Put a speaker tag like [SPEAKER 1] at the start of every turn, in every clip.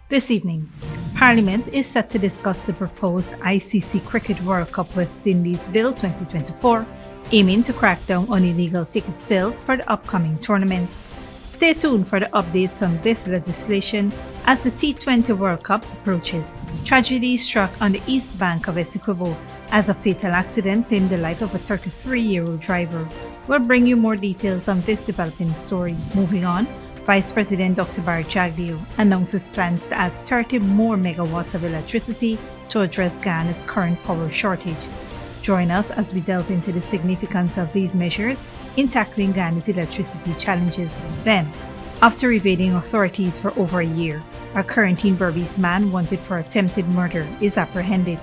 [SPEAKER 1] This evening, Parliament is set to discuss the proposed ICC Cricket World Cup West Indies Bill 2024, aiming to crack down on illegal ticket sales for the upcoming tournament. Stay tuned for the updates on this legislation as the T20 World Cup approaches. Tragedy struck on the east bank of Essequibo as a fatal accident claimed the life of a 33-year-old driver. We'll bring you more details on this developing story. Moving on, Vice President Dr. Barry Jagdeo announces plans to add 30 more megawatts of electricity to address Guyana's current power shortage. Join us as we delve into the significance of these measures in tackling Guyana's electricity challenges. Then, after evading authorities for over a year, a quarantine Burmese man wanted for attempted murder is apprehended.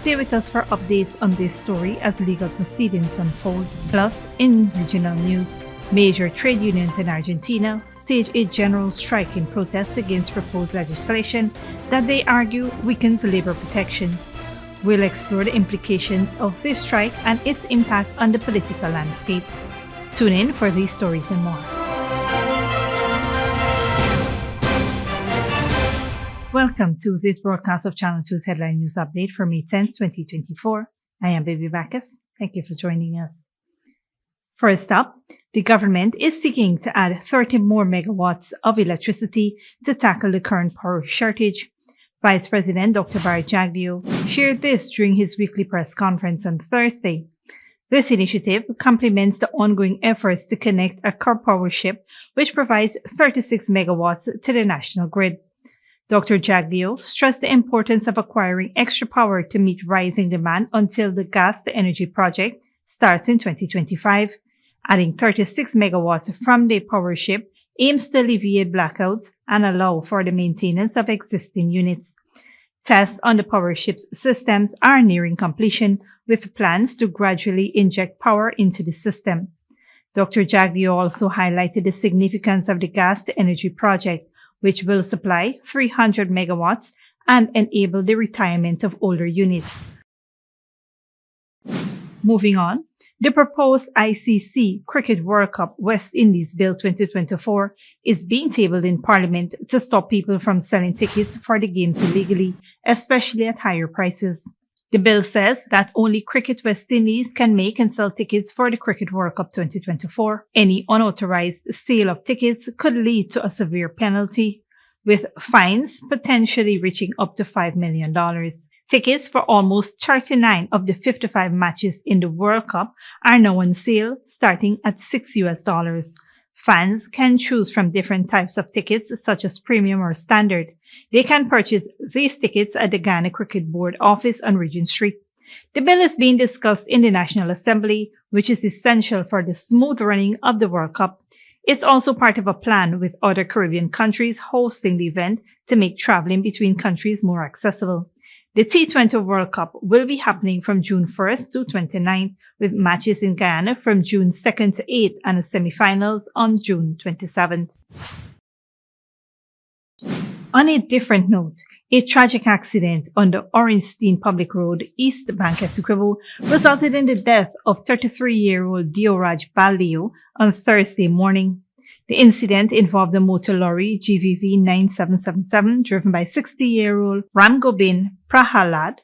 [SPEAKER 1] Stay with us for updates on this story as legal proceedings unfold. Plus, in regional news, major trade unions in Argentina stage a general strike in protest against proposed legislation that they argue weakens labor protection. We'll explore the implications of this strike and its impact on the political landscape. Tune in for these stories and more. Welcome to this broadcast of Channel 2's Headline News Update for May 10, 2024. I am Baby Bacchus. Thank you for joining us. First up, the government is seeking to add 30 more megawatts of electricity to tackle the current power shortage. Vice President Dr. Barry Jagdeo shared this during his weekly press conference on Thursday. This initiative complements the ongoing efforts to connect a core power ship which provides 36 megawatts to the national grid. Dr. Jagdeo stressed the importance of acquiring extra power to meet rising demand until the gas-to-energy project starts in 2025. Adding 36 megawatts from the power ship aims to alleviate blackouts and allow for the maintenance of existing units. Tests on the power ship's systems are nearing completion, with plans to gradually inject power into the system. Dr. Jagdeo also highlighted the significance of the gas-to-energy project, which will supply 300 megawatts and enable the retirement of older units. Moving on, the proposed ICC Cricket World Cup West Indies Bill 2024 is being tabled in Parliament to stop people from selling tickets for the games illegally, especially at higher prices. The bill says that only Cricket West Indies can make and sell tickets for the Cricket World Cup 2024. Any unauthorized sale of tickets could lead to a severe penalty, with fines potentially reaching up to $5 million. Tickets for almost 39 of the 55 matches in the World Cup are now on sale, starting at $6. Fans can choose from different types of tickets, such as premium or standard. They can purchase these tickets at the Guyana Cricket Board office on Regent Street. The bill is being discussed in the National Assembly, which is essential for the smooth running of the World Cup. It's also part of a plan with other Caribbean countries hosting the event to make traveling between countries more accessible. The T20 World Cup will be happening from June 1st to 29th, with matches in Guyana from June 2nd to 8th and the semi-finals on June 27th. On a different note, a tragic accident on the Ornstein Public Road, East Bank, Essequibo, resulted in the death of 33-year-old Dioraj Baldeo on Thursday morning. The incident involved a motor lorry GVV 9777 driven by 60-year-old Ramgobin Prahalad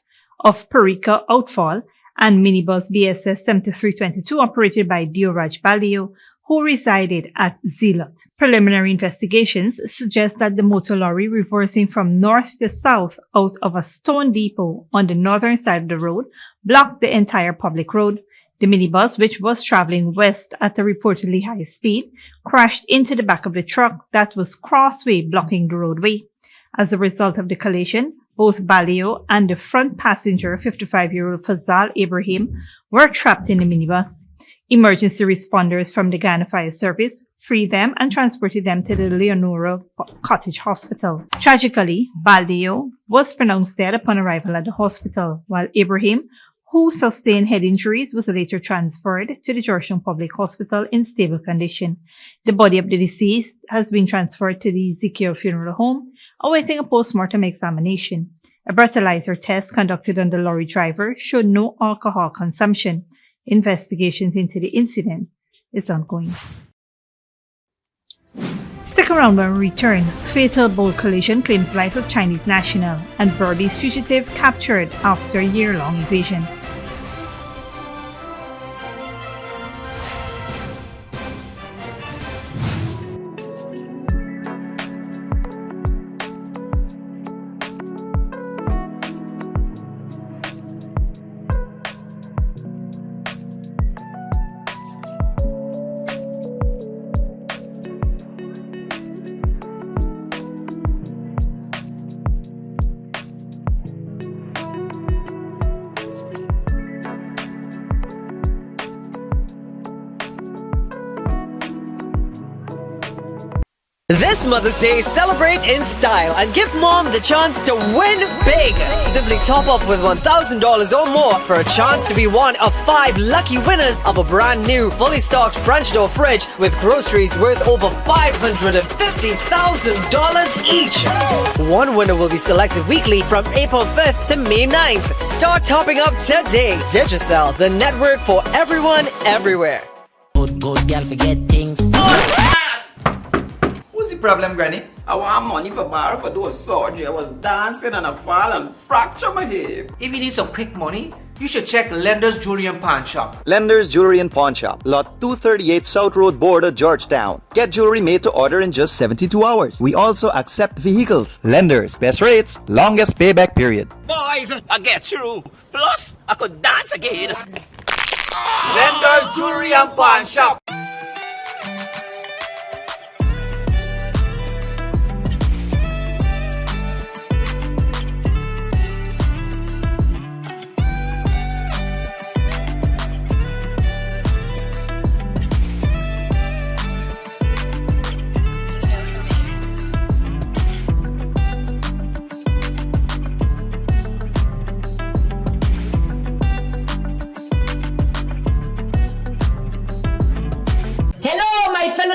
[SPEAKER 1] of Parika Outfall and minibus BSS 7322 operated by Dioraj Baldeo, who resided at Zealot. Preliminary investigations suggest that the motor lorry reversing from north to south out of a stone depot on the northern side of the road blocked the entire public road. The minibus, which was traveling west at a reportedly high speed, crashed into the back of the truck that was crossway blocking the roadway. As a result of the collision, both Baldeo and the front passenger, 55-year-old Fazal Ibrahim, were trapped in the minibus. Emergency responders from the Guyana Fire Service freed them and transported them to the Leonora Cottage Hospital. Tragically, Baldeo was pronounced dead upon arrival at the hospital, while Ibrahim, who sustained head injuries, was later transferred to the Georgetown Public Hospital in stable condition. The body of the deceased has been transferred to the Ezekiel Funeral Home, awaiting a post-mortem examination. A breathalyzer test conducted on the lorry driver showed no alcohol consumption. Investigations into the incident is ongoing. Stick around when we return. Fatal boat collision claims life of Chinese national and Burmese fugitive captured after year-long invasion.
[SPEAKER 2] This Mother's Day, celebrate in style and give mom the chance to win big. Simply top up with $1,000 or more for a chance to be one of 5 lucky winners of a brand new, fully stocked French door fridge with groceries worth over $550,000 each. One winner will be selected weekly from April 5th to May 9th. Start topping up today. Digicel, the network for everyone, everywhere.
[SPEAKER 3] Good girl forget things.
[SPEAKER 4] What's the problem, Granny?
[SPEAKER 5] I want money for borrow for those surgery. I was dancing and I fall and fracture my hip.
[SPEAKER 6] If you need some quick money, you should check Lender's Jewelry and Pawn Shop.
[SPEAKER 4] Lender's Jewelry and Pawn Shop, Lot 238 South Road Border, Georgetown. Get jewelry made to order in just 72 hours. We also accept vehicles. Lender's, best rates, longest payback period.
[SPEAKER 5] Boys, I get through. Plus, I could dance again. Lender's Jewelry and Pawn Shop.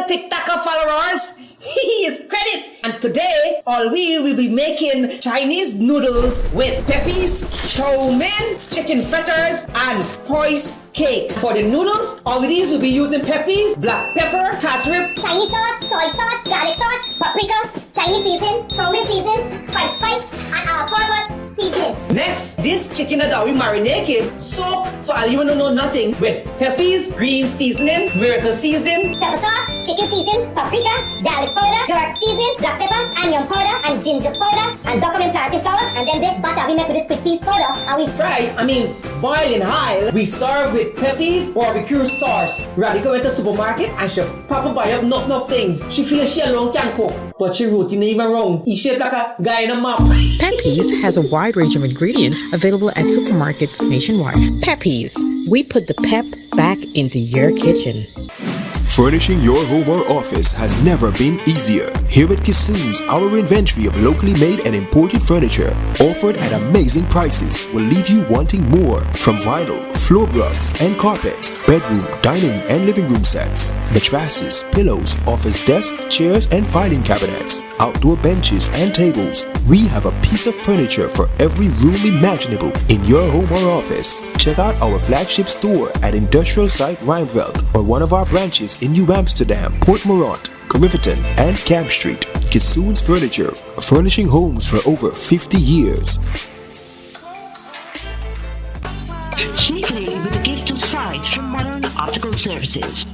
[SPEAKER 7] TikToker followers, it's credit. And today, all we will be making Chinese noodles with peppies, chow mein, chicken fritters, and spice cake. For the noodles, all these will be using peppies, black pepper, cashew,
[SPEAKER 8] Chinese sauce, soy sauce, garlic sauce, paprika, Chinese seasoning, chow mein seasoning, five spice, and all-purpose seasoning.
[SPEAKER 7] Next, this chicken that we marinated, soak for all you don't know nothing with peppies, green seasoning, miracle seasoning,
[SPEAKER 8] pepper sauce, chicken seasoning, paprika, garlic powder, jerk seasoning, black pepper, onion powder, and ginger powder, and document plantain flour, and then this butter we make with this quick piece powder, and we
[SPEAKER 7] boil in high. We serve with peppies, barbecue sauce. Radical went to the supermarket and she proper buy up enough things. She feels she alone can cook, but she routine even wrong. She shaped like a Guyana map.
[SPEAKER 9] Peppies has a wide range of ingredients available at supermarkets nationwide. Peppies, we put the pep back into your kitchen.
[SPEAKER 10] Furnishing your home or office has never been easier. Here at Kissoon's, our inventory of locally made and imported furniture, offered at amazing prices, will leave you wanting more. From vinyl, floor rugs and carpets, bedroom, dining and living room sets, mattresses, pillows, office desk, chairs and filing cabinets, outdoor benches and tables. We have a piece of furniture for every room imaginable in your home or office. Check out our flagship store at Industrial Site Rijnveld or one of our branches in New Amsterdam, Port Morant, Riverton and Camp Street. Kissoon's Furniture, furnishing homes for over 50 years.
[SPEAKER 11] Sneakily with a gift of sight from Modern Optical Services.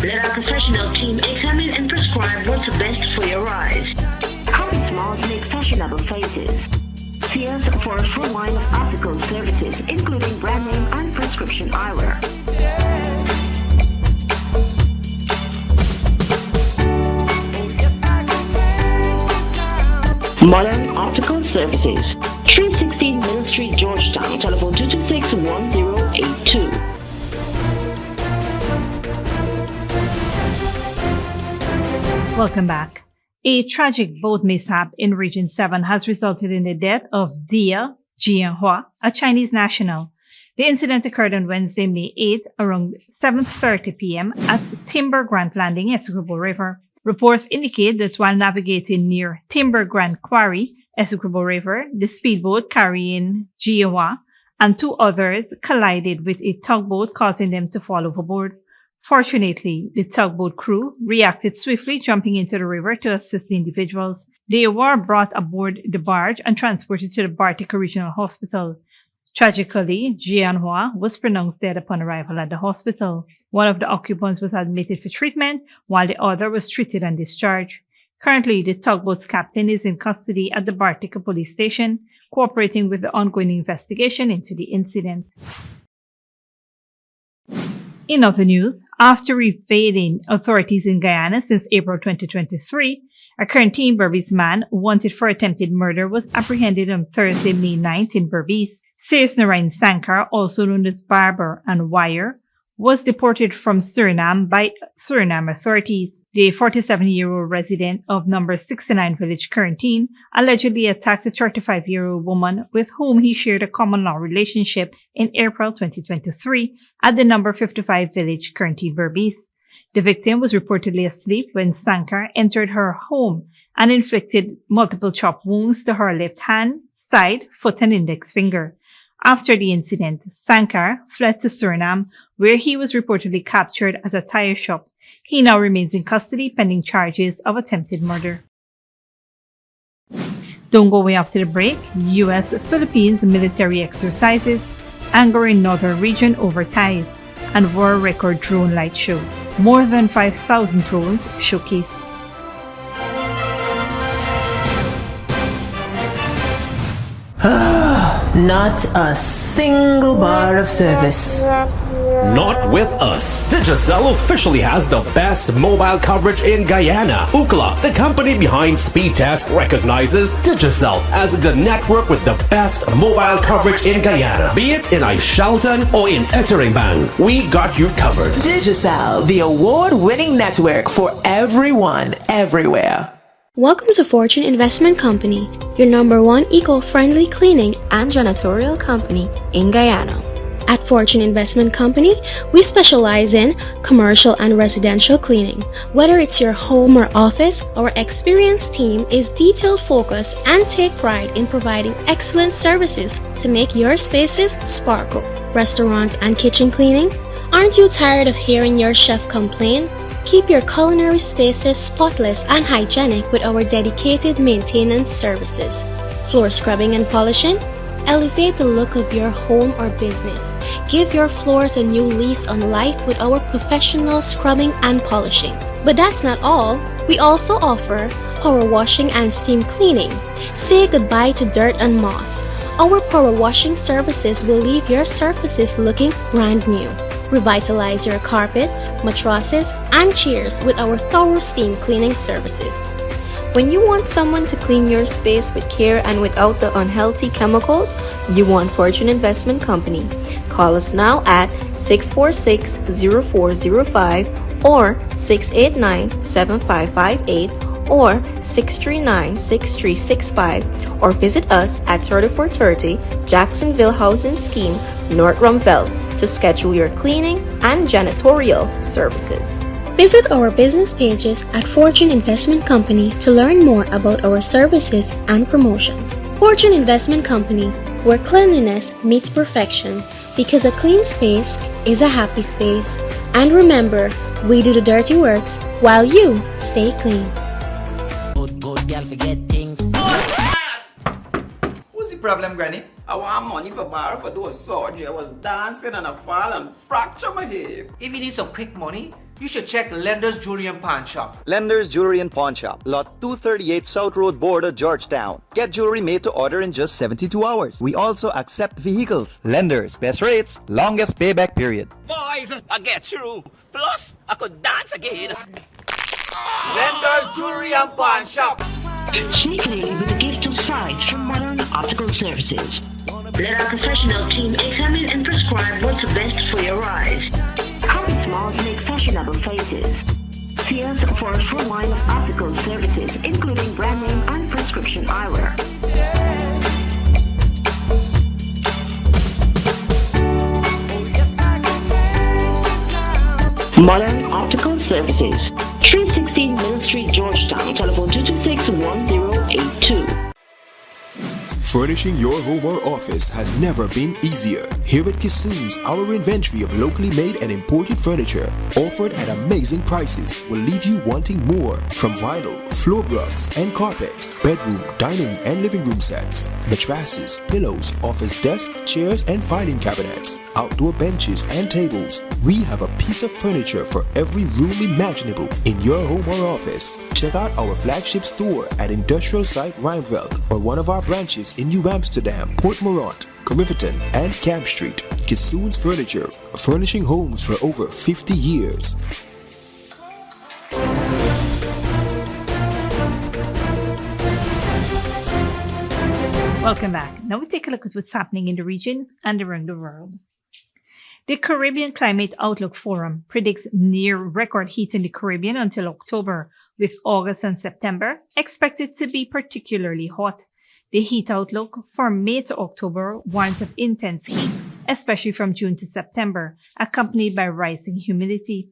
[SPEAKER 11] Let our professional team examine and prescribe what's the best for your eyes. Common smiles make fashionable faces. See us for a full line of optical services, including brand name and prescription eyewear. Modern Optical Services, 316 Middle Street, Georgetown. Telephone 226-1082.
[SPEAKER 1] Welcome back. A tragic boat mishap in Region 7 has resulted in the death of Dia Jianhua, a Chinese national. The incident occurred on Wednesday, May 8th, around 7:30 p.m. at Timber Grant Landing, Essequibo River. Reports indicate that while navigating near Timber Grant Quarry, Essequibo River, the speedboat carrying Jianhua and 2 others collided with a tugboat, causing them to fall overboard. Fortunately, the tugboat crew reacted swiftly, jumping into the river to assist the individuals. They were brought aboard the barge and transported to the Bartica Regional Hospital. Tragically, Jianhua was pronounced dead upon arrival at the hospital. One of the occupants was admitted for treatment, while the other was treated and discharged. Currently, the tugboat's captain is in custody at the Bartica police station, cooperating with the ongoing investigation into the incident. In other news, after evading authorities in Guyana since April 2023, a quarantine Berbice man wanted for attempted murder was apprehended on Thursday, May 9th in Berbice. Sirius Narayan Sankar, also known as Barber and Wire, was deported from Suriname by Suriname authorities. The 47-year-old resident of number 69 Village Quarantine allegedly attacked a 35-year-old woman with whom he shared a common law relationship in April 2023 at the number 55 Village Quarantine Berbice. The victim was reportedly asleep when Sankar entered her home and inflicted multiple chop wounds to her left hand, side, foot, and index finger. After the incident, Sankar fled to Suriname, where he was reportedly captured at a tire shop. He now remains in custody pending charges of attempted murder. Don't go away after the break. U.S.-Philippines military exercises, anger in northern region over ties, and world record drone light show. More than 5,000 drones showcased.
[SPEAKER 7] Not a single bar of service.
[SPEAKER 5] Not with us. Digicel officially has the best mobile coverage in Guyana. Ookla, the company behind Speed Test, recognizes Digicel as the network with the best mobile coverage in Guyana. Be it in Aishalton or in Etteringban, we got you covered.
[SPEAKER 7] Digicel, the award-winning network for everyone, everywhere.
[SPEAKER 12] Welcome to Fortune Investment Company, your #1 eco-friendly cleaning and janitorial company in Guyana. At Fortune Investment Company, we specialize in commercial and residential cleaning. Whether it's your home or office, our experienced team is detail-focused and take pride in providing excellent services to make your spaces sparkle. Restaurants and kitchen cleaning? Aren't you tired of hearing your chef complain? Keep your culinary spaces spotless and hygienic with our dedicated maintenance services. Floor scrubbing and polishing? Elevate the look of your home or business. Give your floors a new lease on life with our professional scrubbing and polishing. But that's not all. We also offer power washing and steam cleaning. Say goodbye to dirt and moss. Our power washing services will leave your surfaces looking brand new. Revitalize your carpets, mattresses, and chairs with our thorough steam cleaning services. When you want someone to clean your space with care and without the unhealthy chemicals, you want Fortune Investment Company. Call us now at 646-0405 or 689-7558 or 639-6365 or visit us at 3430 Jacksonville Housing Scheme, North Rumville, to schedule your cleaning and janitorial services. Visit our business pages at Fortune Investment Company to learn more about our services and promotion. Fortune Investment Company, where cleanliness meets perfection, because a clean space is a happy space. And remember, we do the dirty works while you stay clean.
[SPEAKER 3] Good girl forget things.
[SPEAKER 4] What's the problem, Granny?
[SPEAKER 5] I want money for borrow for do a surgery. I was dancing and I fall and fracture my hip.
[SPEAKER 6] If you need some quick money, you should check Lender's Jewelry and Pawn Shop.
[SPEAKER 4] Lender's Jewelry and Pawn Shop, Lot 238 South Road Border, Georgetown. Get jewelry made to order in just 72 hours. We also accept vehicles. Lenders, best rates, longest payback period.
[SPEAKER 5] Boys, I get through. Plus, I could dance again. Lender's Jewelry and Pawn Shop.
[SPEAKER 11] Sneakily with a gift of sight from Modern Optical Services. Let our professional team examine and prescribe what's best for your eyes. Common smiles make fashionable faces. See us for a full line of optical services, including brand name and prescription eyewear. Modern Optical Services, 316 Mill Street, Georgetown. Telephone 226-1082.
[SPEAKER 10] Furnishing your home or office has never been easier. Here at Kissoon's, our inventory of locally made and imported furniture, offered at amazing prices, will leave you wanting more. From vinyl, floor rugs and carpets, bedroom, dining and living room sets, mattresses, pillows, office desk, chairs and filing cabinets, outdoor benches and tables. We have a piece of furniture for every room imaginable in your home or office. Check out our flagship store at Industrial Site Rijnveld or one of our branches in New Amsterdam, Port Morant, Riverton and Camp Street. Kissoon's Furniture, furnishing homes for over 50 years.
[SPEAKER 1] Welcome back. Now we take a look at what's happening in the region and around the world. The Caribbean Climate Outlook Forum predicts near record heat in the Caribbean until October, with August and September expected to be particularly hot. The heat outlook for May to October warns of intense heat, especially from June to September, accompanied by rising humidity.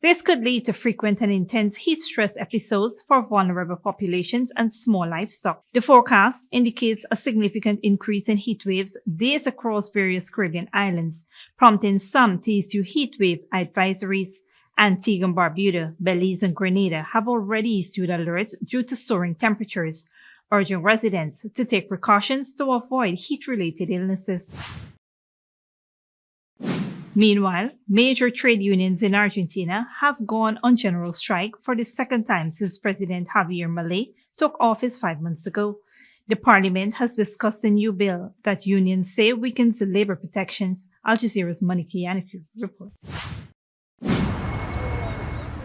[SPEAKER 1] This could lead to frequent and intense heat stress episodes for vulnerable populations and small livestock. The forecast indicates a significant increase in heat waves days across various Caribbean islands, prompting some to issue heat wave advisories. Antigua and Barbuda, Belize and Grenada have already issued alerts due to soaring temperatures, urging residents to take precautions to avoid heat-related illnesses. Meanwhile, major trade unions in Argentina have gone on general strike for the second time since President Javier Milei took office 5 months ago. The parliament has discussed a new bill that unions say weakens the labor protections. Al Jazeera's Monica Yannick reports.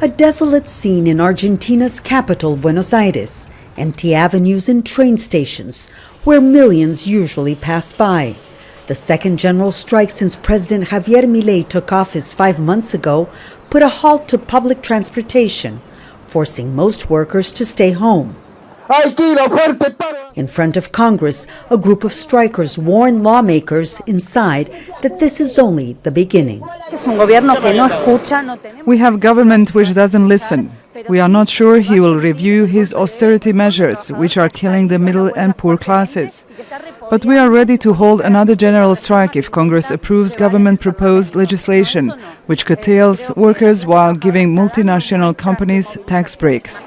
[SPEAKER 13] A desolate scene in Argentina's capital, Buenos Aires. Empty avenues and train stations where millions usually pass by. The second general strike since President Javier Milei took office 5 months ago put a halt to public transportation, forcing most workers to stay home. In front of Congress, a group of strikers warned lawmakers inside that this is only the beginning.
[SPEAKER 14] We have government which doesn't listen. We are not sure he will review his austerity measures, which are killing the middle and poor classes. But we are ready to hold another general strike if Congress approves government-proposed legislation, which curtails workers while giving multinational companies tax breaks.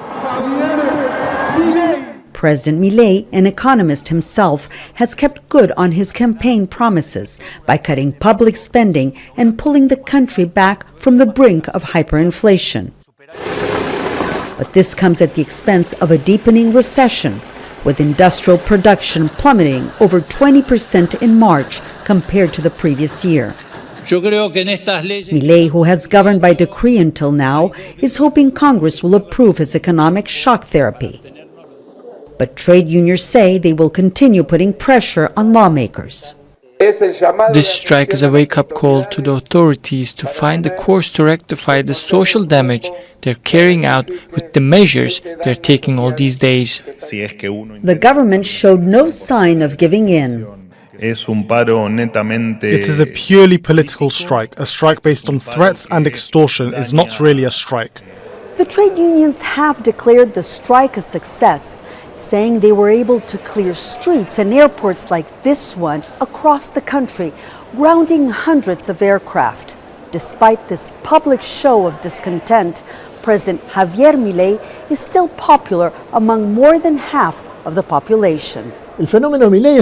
[SPEAKER 13] President Milei, an economist himself, has kept good on his campaign promises by cutting public spending and pulling the country back from the brink of hyperinflation. But this comes at the expense of a deepening recession, with industrial production plummeting over 20% in March compared to the previous year. Milei, who has governed by decree until now, is hoping Congress will approve his economic shock therapy. But trade unions say they will continue putting pressure on lawmakers.
[SPEAKER 15] This strike is a wake-up call to the authorities to find a course to rectify the social damage they're carrying out with the measures they're taking all these days.
[SPEAKER 13] The government showed no sign of giving in.
[SPEAKER 16] It is a purely political strike. A strike based on threats and extortion is not really a strike.
[SPEAKER 13] The trade unions have declared the strike a success, saying they were able to clear streets and airports like this one across the country, grounding hundreds of aircraft. Despite this public show of discontent, President Javier Milei is still popular among more than half of the population.
[SPEAKER 16] Milei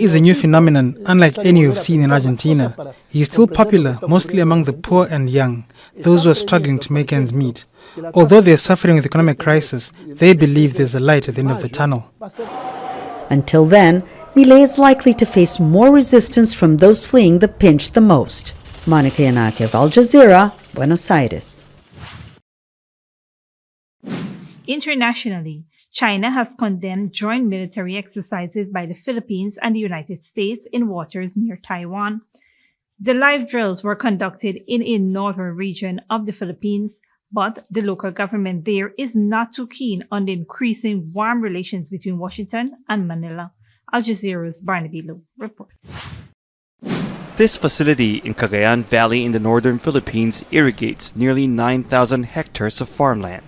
[SPEAKER 16] is a new phenomenon, unlike any you've seen in Argentina. He is still popular, mostly among the poor and young, those who are struggling to make ends meet. Although they are suffering with economic crisis, they believe there's a light at the end of the tunnel.
[SPEAKER 13] Until then, Milei is likely to face more resistance from those fleeing the pinch the most. Monica Yannakev, Al Jazeera, Buenos Aires.
[SPEAKER 1] Internationally, China has condemned joint military exercises by the Philippines and the United States in waters near Taiwan. The live drills were conducted in a northern region of the Philippines, but the local government there is not too keen on the increasing warm relations between Washington and Manila. Al Jazeera's Barnaby Lowe reports.
[SPEAKER 17] This facility in Cagayan Valley in the northern Philippines irrigates nearly 9,000 hectares of farmland.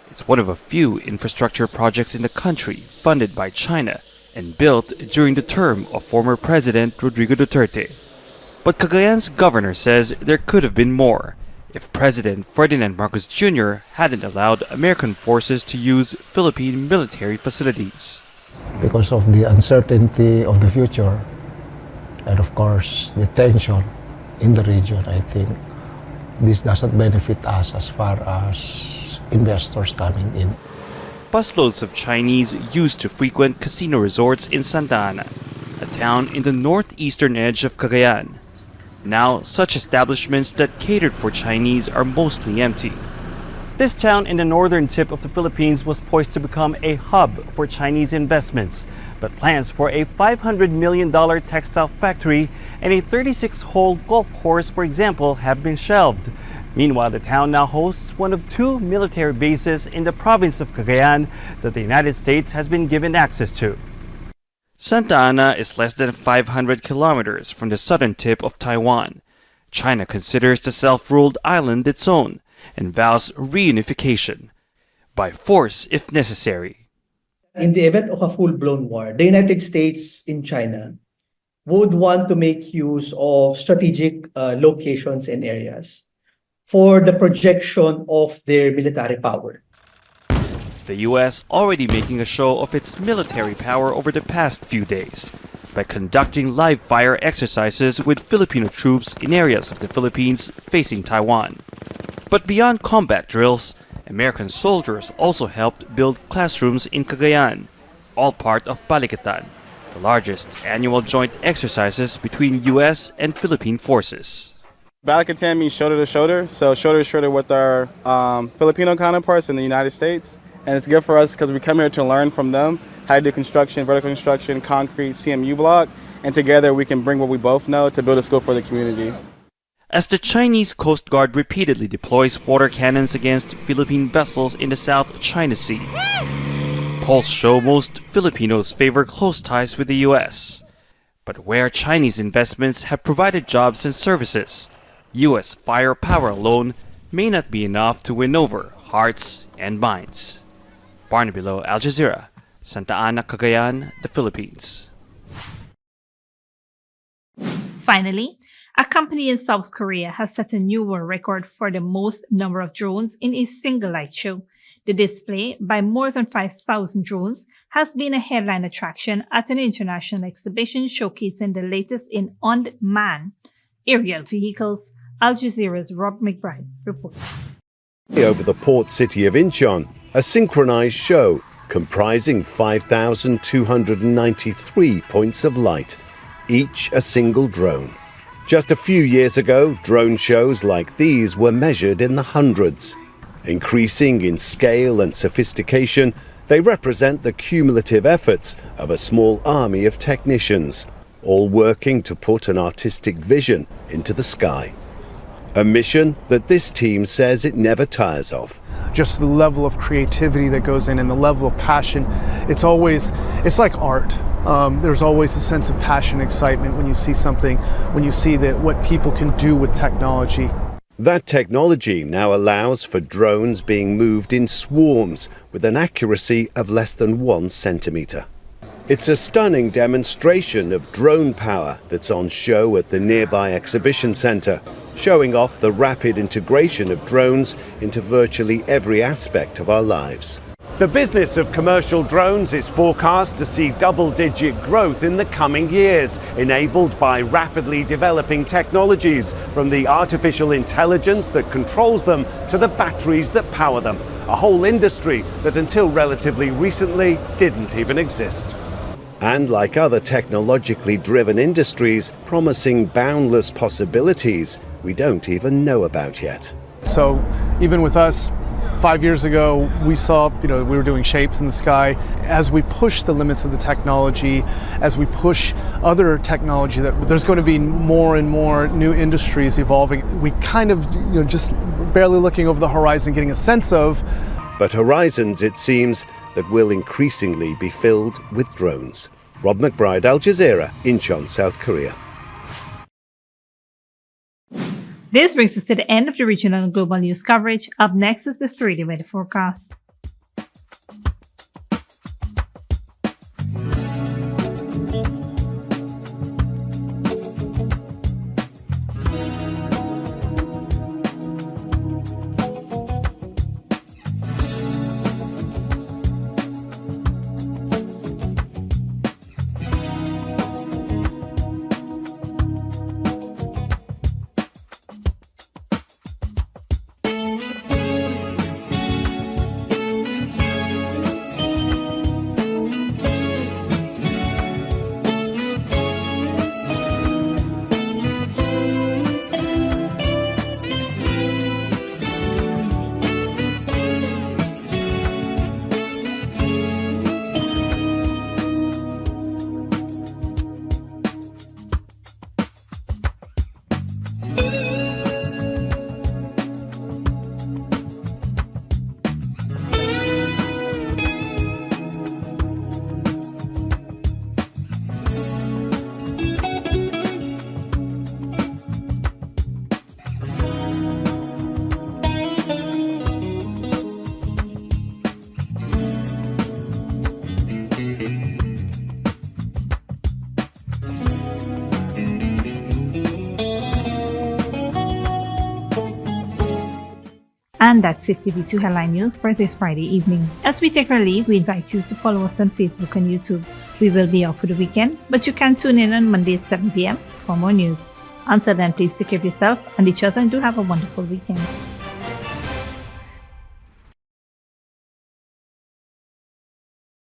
[SPEAKER 17] It's one of a few infrastructure projects in the country funded by China and built during the term of former President Rodrigo Duterte. But Cagayan's governor says there could have been more if President Ferdinand Marcos Jr. hadn't allowed American forces to use Philippine military facilities.
[SPEAKER 18] Because of the uncertainty of the future and of course the tension in the region, I think this doesn't benefit us as far as investors coming in.
[SPEAKER 17] Busloads of Chinese used to frequent casino resorts in Santa Ana, a town in the northeastern edge of Cagayan. Now, such establishments that catered for Chinese are mostly empty.
[SPEAKER 19] This town in the northern tip of the Philippines was poised to become a hub for Chinese investments, but plans for a $500 million textile factory and a 36-hole golf course, for example, have been shelved. Meanwhile, the town now hosts one of two military bases in the province of Cagayan that the United States has been given access to.
[SPEAKER 17] Santa Ana is less than 500 kilometers from the southern tip of Taiwan. China considers the self-ruled island its own and vows reunification, by force if necessary.
[SPEAKER 20] In the event of a full-blown war, the United States in China would want to make use of strategic locations and areas for the projection of their military power.
[SPEAKER 17] The U.S. already making a show of its military power over the past few days by conducting live-fire exercises with Filipino troops in areas of the Philippines facing Taiwan. But beyond combat drills, American soldiers also helped build classrooms in Cagayan, all part of Balikatan, the largest annual joint exercises between U.S. and Philippine forces.
[SPEAKER 21] Balikatan means shoulder to shoulder, so shoulder to shoulder with our Filipino counterparts in the United States. And it's good for us because we come here to learn from them how to do construction, vertical construction, concrete, CMU block, and together we can bring what we both know to build a school for the community.
[SPEAKER 17] As the Chinese Coast Guard repeatedly deploys water cannons against Philippine vessels in the South China Sea, polls show most Filipinos favor close ties with the U.S. But where Chinese investments have provided jobs and services, U.S. firepower alone may not be enough to win over hearts and minds. Barnabilo, Al Jazeera, Santa Ana, Cagayan, the Philippines.
[SPEAKER 1] Finally, a company in South Korea has set a new world record for the most number of drones in a single light show. The display, by more than 5,000 drones, has been a headline attraction at an international exhibition showcasing the latest in unmanned aerial vehicles. Al Jazeera's Rob McBride reports.
[SPEAKER 22] Over the port city of Incheon, a synchronized show comprising 5,293 points of light, each a single drone. Just a few years ago, drone shows like these were measured in the hundreds. Increasing in scale and sophistication, they represent the cumulative efforts of a small army of technicians, all working to put an artistic vision into the sky. A mission that this team says it never tires of.
[SPEAKER 23] Just the level of creativity that goes in and the level of passion, it's like art. There's always a sense of passion and excitement when you see something, when you see that what people can do with technology.
[SPEAKER 22] That technology now allows for drones being moved in swarms with an accuracy of less than 1 centimeter. It's a stunning demonstration of drone power that's on show at the nearby exhibition center, showing off the rapid integration of drones into virtually every aspect of our lives. The business of commercial drones is forecast to see double-digit growth in the coming years, enabled by rapidly developing technologies, from the artificial intelligence that controls them to the batteries that power them, a whole industry that until relatively recently didn't even exist. And like other technologically driven industries, promising boundless possibilities we don't even know about yet.
[SPEAKER 23] So even with us, 5 years ago, we saw, we were doing shapes in the sky. As we push the limits of the technology, as we push other technology, that there's going to be more and more new industries evolving. We kind of, just barely looking over the horizon, getting a sense of.
[SPEAKER 22] But horizons, it seems, that will increasingly be filled with drones. Rob McBride, Al Jazeera, Incheon, South Korea.
[SPEAKER 1] This brings us to the end of the regional and global news coverage. Up next is the 3-day weather forecast. And that's it, TV2 Headline News for this Friday evening. As we take our leave, we invite you to follow us on Facebook and YouTube. We will be out for the weekend, but you can tune in on Monday at 7 p.m. for more news. Until then, please take care of yourself and each other and do have a wonderful weekend.